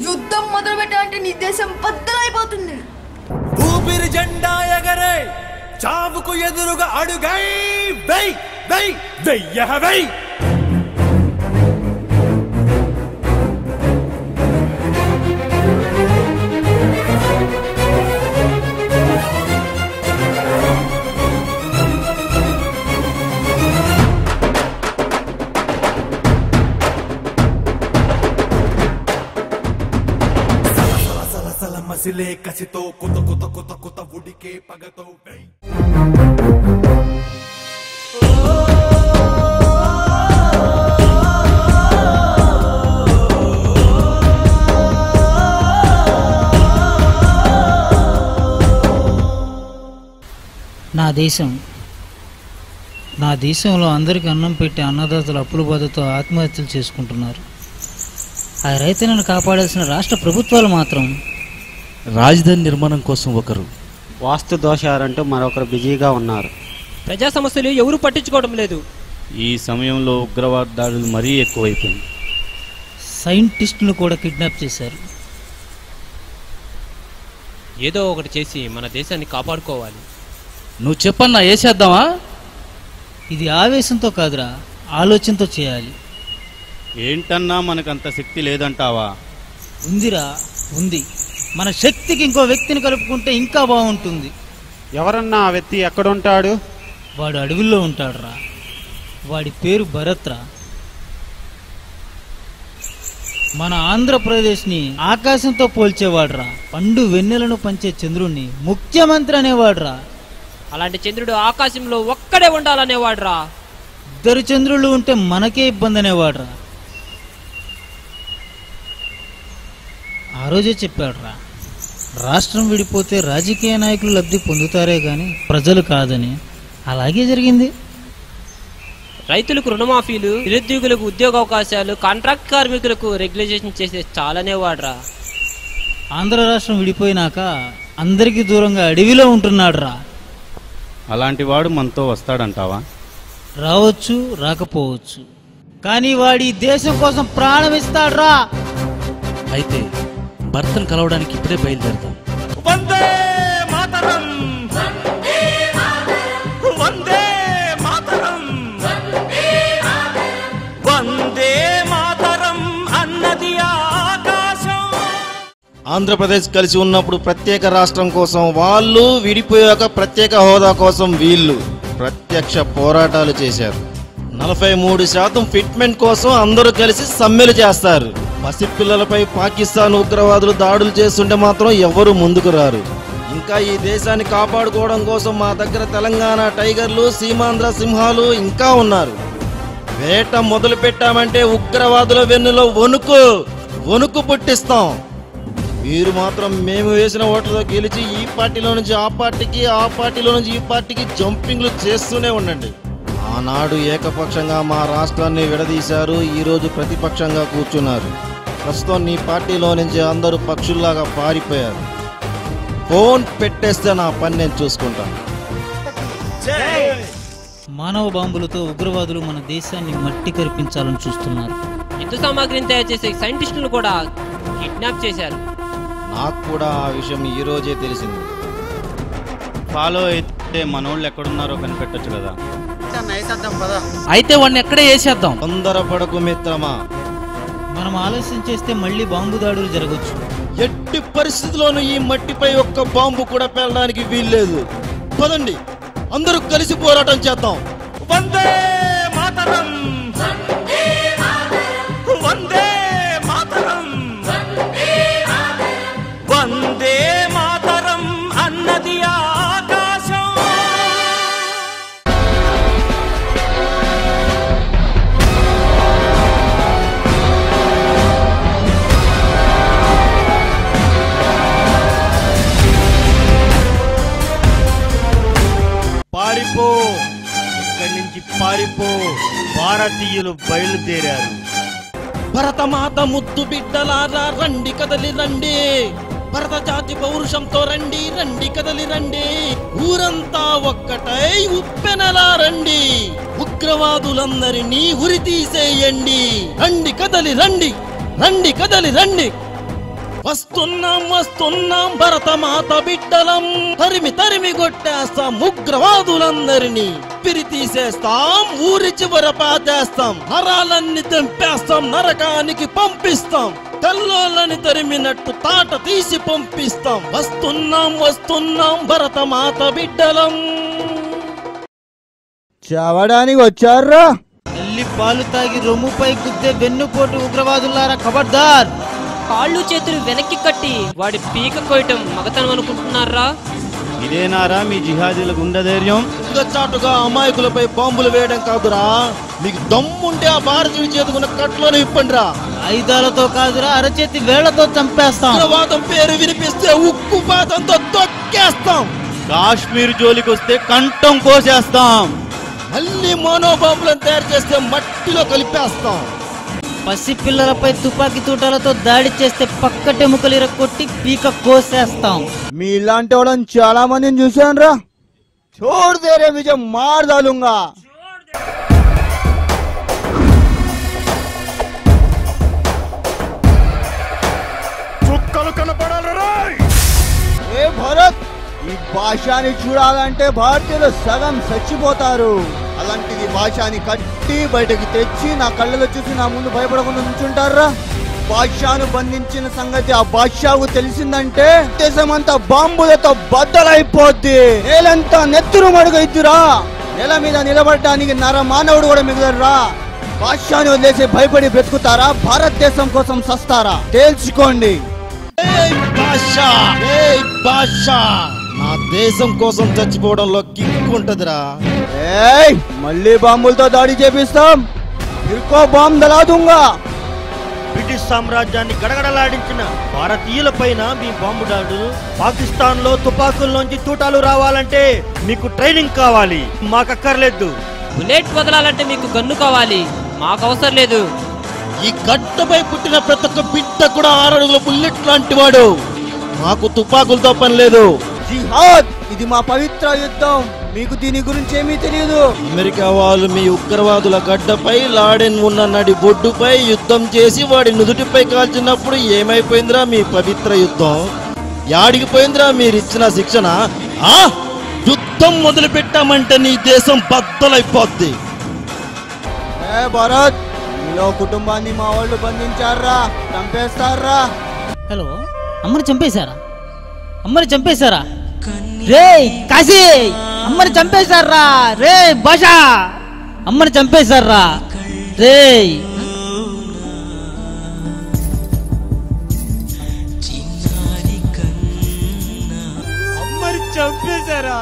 యుద్ధం మొదలు పెట్టాలంటే నీ దేశం బద్దలైపోతుంది. ఊపిరి జెండా ఎగరే చావుకు ఎదురుగా అడుగై వెయ్ వెయ్ వెయ్య వెయ్. మసిలే కసితో కుత కుత కుత కుత ఉడికే పగతో వెయ్. నా దేశంలో అందరికీ అన్నం పెట్టి అన్నదాతలు అప్పుల బాధతో ఆత్మహత్యలు చేసుకుంటున్నారు. ఆ రైతులను కాపాడాల్సిన రాష్ట్ర ప్రభుత్వాలు మాత్రం రాజధాని నిర్మాణం కోసం ఒకరు, వాస్తు దోషాలంటూ మరొకరు బిజీగా ఉన్నారు. ప్రజా సమస్యలు ఎవరు పట్టించుకోవడం లేదు. ఈ సమయంలో ఉగ్రవాద దాడులు మరీ ఎక్కువైపోయింది. సైంటిస్టులు కూడా కిడ్నాప్ చేశారు. ఏదో ఒకటి చేసి మన దేశాన్ని కాపాడుకోవాలి. నువ్వు చెప్పన్నా వేసేద్దామా? ఇది ఆవేశంతో కాదురా, ఆలోచనతో చేయాలి. ఏంటన్నా మనకంత శక్తి లేదంటావా? ఉందిరా, ఉంది. మన శక్తికి ఇంకో వ్యక్తిని కలుపుకుంటే ఇంకా బాగుంటుంది. ఎవరన్నా ఆ వ్యక్తి ఎక్కడుంటాడు? వాడు అడవుల్లో ఉంటాడురా. వాడి పేరు భరత్రా. మన ఆంధ్రప్రదేశ్ని ఆకాశంతో పోల్చేవాడురా. పండు వెన్నెలను పంచే చంద్రుణ్ణి ముఖ్యమంత్రి అనేవాడురా. అలాంటి చంద్రుడు ఆకాశంలో ఒక్కడే ఉండాలనేవాడురా. ఇద్దరు చంద్రుళ్ళు ఉంటే మనకే ఇబ్బంది అనేవాడురా. ఆ రోజే చెప్పాడురా, రాష్ట్రం విడిపోతే రాజకీయ నాయకులు లబ్ధి పొందుతారే గాని ప్రజలు కాదని. అలాగే జరిగింది. రైతులకు రుణమాఫీలు, నిరుద్యోగులకు ఉద్యోగ అవకాశాలు, కాంట్రాక్ట్ కార్మికులకు రెగ్యులేషన్ చేసే చాలనేవాడురా. ఆంధ్ర రాష్ట్రం విడిపోయినాక అందరికీ దూరంగా అడవిలో ఉంటున్నాడురా. అలాంటి వాడు మనతో వస్తాడంటావా? రావచ్చు, రాకపోవచ్చు, కానీ వాడి దేశం కోసం ప్రాణం ఇస్తాడురా. అయితే భర్తను కలవడానికి ఇప్పుడే బయలుదేరతాం. వందే మాతరం, వందే మాతరం, వందే మాతరం అన్నది ఆకాశం. ఆంధ్రప్రదేశ్ కలిసి ఉన్నప్పుడు ప్రత్యేక రాష్ట్రం కోసం వాళ్ళు, విడిపోయాక ప్రత్యేక హోదా కోసం వీళ్ళు ప్రత్యక్ష పోరాటాలు చేశారు. 43% ఫిట్మెంట్ కోసం అందరూ కలిసి సమ్మెలు చేస్తారు. పసిపిల్లలపై పాకిస్తాన్ ఉగ్రవాదులు దాడులు చేస్తుంటే మాత్రం ఎవరు ముందుకు రారు. ఇంకా ఈ దేశాన్ని కాపాడుకోవడం కోసం మా దగ్గర తెలంగాణ టైగర్లు, సీమాంధ్ర సింహాలు ఇంకా ఉన్నారు. వేట మొదలు పెట్టామంటే ఉగ్రవాదుల వెన్నులో వణుకు పుట్టిస్తాం. మీరు మాత్రం మేము వేసిన ఓట్లతో గెలిచి ఈ పార్టీలో నుంచి ఆ పార్టీకి, ఆ పార్టీలో నుంచి ఈ పార్టీకి జంపింగ్లు చేస్తూనే ఉండండి. ఆనాడు ఏకపక్షంగా మా రాష్ట్రాన్ని విడదీశారు, ఈరోజు ప్రతిపక్షంగా కూర్చున్నారు. ప్రస్తుతం నీ పార్టీలో నుంచి అందరూ పక్షుల్లాగా పారిపోయారు. ఫోన్ పెట్టేస్తే నా పని నేను చూసుకుంటాను. మానవ బాంబులతో ఉగ్రవాదులు మన దేశాన్ని మట్టి కరిపించాలని చూస్తున్నారు. యుద్ధ సామాగ్రిని తయారు చేసే సైంటిస్టులు కూడా కిడ్నాప్ చేశారు. నాకు కూడా ఆ విషయం ఈ రోజే తెలిసింది. ఫాలో అయితే మనోళ్ళు ఎక్కడున్నారో కనిపెట్టచ్చు కదా. అయితే వాడిని ఎక్కడే వేసేద్దాం. తొందరపడకు మిత్రమా. మనం ఆలస్యం చేస్తే మళ్ళీ బాంబు దాడులు జరగచ్చు. ఎట్టి పరిస్థితుల్లోనూ ఈ మట్టిపై ఒక్క బాంబు కూడా పేలడానికి వీల్లేదు. పదండి, అందరూ కలిసి పోరాటం చేద్దాం. వందే మాతరం, వందే మాతరం, వందే మాతరం అన్నది ఆకాశం. పారిపో, ఇక్కడి నుంచి పారిపో. భారతీయులు బయలుదేరారు. భరతమాత ముద్దు బిడ్డలారా రండి, కదలి రండి. భరత జాతి పౌరుషంతో రండి, రండి కదలి రండి. ఊరంతా ఒక్కటై ఉప్పెనలా రండి. ఉగ్రవాదులందరినీ ఉరి తీసేయండి. రండి కదలి రండి, రండి కదలి రండి. వస్తున్నాం భరతమాత బిడ్డలం, తరిమి తరిమి కొట్టేస్తాం ఉగ్రవాదులందరినీ, పిరి తీసేస్తాం, ఊరి చివర పాతేస్తాం, నరాలన్నీ తెంపేస్తాం, నరకానికి పంపిస్తాం, తెల్లోళ్ళని తరిమినట్టు తాట తీసి పంపిస్తాం. వస్తున్నాం భరతమాత బిడ్డలం. చావడానికి వచ్చారా? తల్లి పాలు తాగి రొమ్ముపై గుద్దే వెన్నుపోటు ఉగ్రవాదులారా, ఖబర్దార్! కాళ్ళు చేతులు వెనక్కి కట్టి వాడి పీక కోయటం మగతనం అనుకుంటున్నారా? ఇదేనారా మీ జిహాదీల గుండె ధైర్యం? చాటుగా అమాయకులపై బాంబులు వేయడం కాదురా, మీకు దమ్ముంటే ఆ భారతీయుడి చేతుకున్న కట్లోనే ఇప్పండి రా. ఆయుధాలతో కాదురా, అరచేతి వేళ్లతో చంపేస్తాం. ఉగ్రవాదం పేరు వినిపిస్తే ఉక్కు పాతంతో తొక్కేస్తాం. కాశ్మీర్ జోలికి వస్తే కంఠం కోసేస్తాం. మళ్ళీ మోనోబాంబులను తయారు చేస్తే మట్టిలో కలిపేస్తాం. పసిపిల్లలపై తుపాకీ తూటాలతో దాడి చేస్తే పక్కటెముకలు ఇరక్కొట్టి పీక కోసేస్తాం. మీ ఇలాంటి వాళ్ళని చాలా మందిని చూశాను రా. छोड़ दे रे मुझे मार डालूंगा. చుక్కలు కనపడాలి. ఏ భరత్, ఈ భాషని చూడాలంటే భారతీయులు సగం చచ్చిపోతారు. అలాంటిది భాషని కట్టి బయటకి తెచ్చి నా కళ్ళలో చూసి నా ముందు భయపడకుండా నుంచుంటారా? బాద్షాను బంధించిన సంగతి ఆ బాద్షాకు తెలిసిందంటే దేశమంతా బాంబులతో బద్దలైపోద్ది. నేలంతా నెత్తురు మడుగైద్దిరా. నేల మీద నిలబడటానికి నర మానవుడు కూడా మిగలరా. బాద్షాను వదిలేసి భయపడి బ్రతుకుతారా? భారతదేశం కోసం సస్తారా? తేల్చుకోండి. నా దేశం కోసం చచ్చిపోవడంలో కిక్కుంటదిరా. మళ్ళీ బాంబులతో దాడి చేపిస్తాం. ఇరుకో బాంబు దలాదుంగా. బ్రిటిష్ సామ్రాజ్యాన్ని గడగడలాడించిన భారతీయుల పైన మీ బాంబు దాడులు, పాకిస్తాన్ లో తుపాకుల్లోంచి తూటాలు రావాలంటే మీకు ట్రైనింగ్ కావాలి, మాకక్కర్లేదు. బుల్లెట్ వదలాలంటే మీకు గన్ను కావాలి, మాకు అవసరం లేదు. ఈ గడ్డపై పుట్టిన ప్రతి ఒక్క బిడ్డ కూడా 6 అడుగుల బుల్లెట్ లాంటి వాడు. మాకు తుపాకులతో పని లేదు. జిహాద్ ఇది మా పవిత్ర యుద్ధం. మీకు దీని గురించి ఏమీ తెలియదు. అమెరికా వాళ్ళు మీ ఉగ్రవాదుల గడ్డపై లాడెన్ ఉన్న నడి బొడ్డుపై యుద్ధం చేసి వాడి నుదుటిపై కాల్చినప్పుడు ఏమైపోయిందిరా మీ పవిత్ర యుద్ధం? యాడికి పోయిందిరా మీరిచ్చిన శిక్షణ? యుద్ధం మొదలు పెట్టామంటే నీ దేశం బద్దలైపోద్ది. భరత్, మీలో కుటుంబాన్ని మా వాళ్ళు బంధించారా? చంపేస్తారా? హలో, అమ్మని చంపేశారా? రే కాశీ, అమ్మని చంపేశారా? రే భాషా, అమ్మని చంపేశారా? రే అమ్మని చంపేశారా?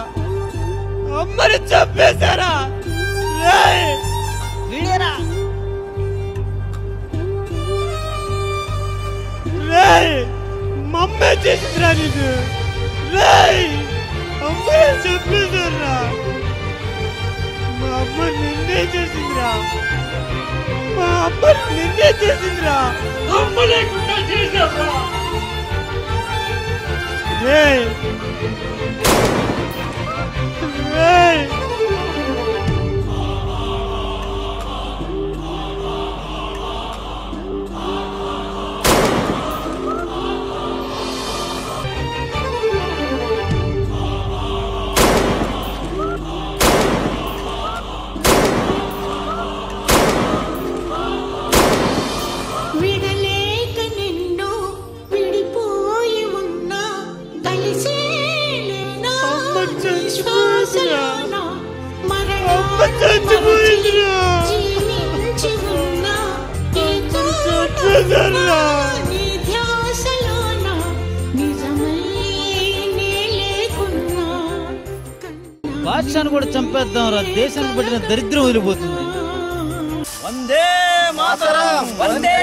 మమ్మే చేసిందిరా నీకు. అమ్మని చంపేశారా? మా అమ్మ నిన్నే చేసిందిరా. అమ్మ లేకుండా చేశారా? బాద్షాను కూడా చంపేద్దాం రా, దేశానికి పట్టిన దరిద్రం వదిలిపోతుంది. వందే మాతరం. వందే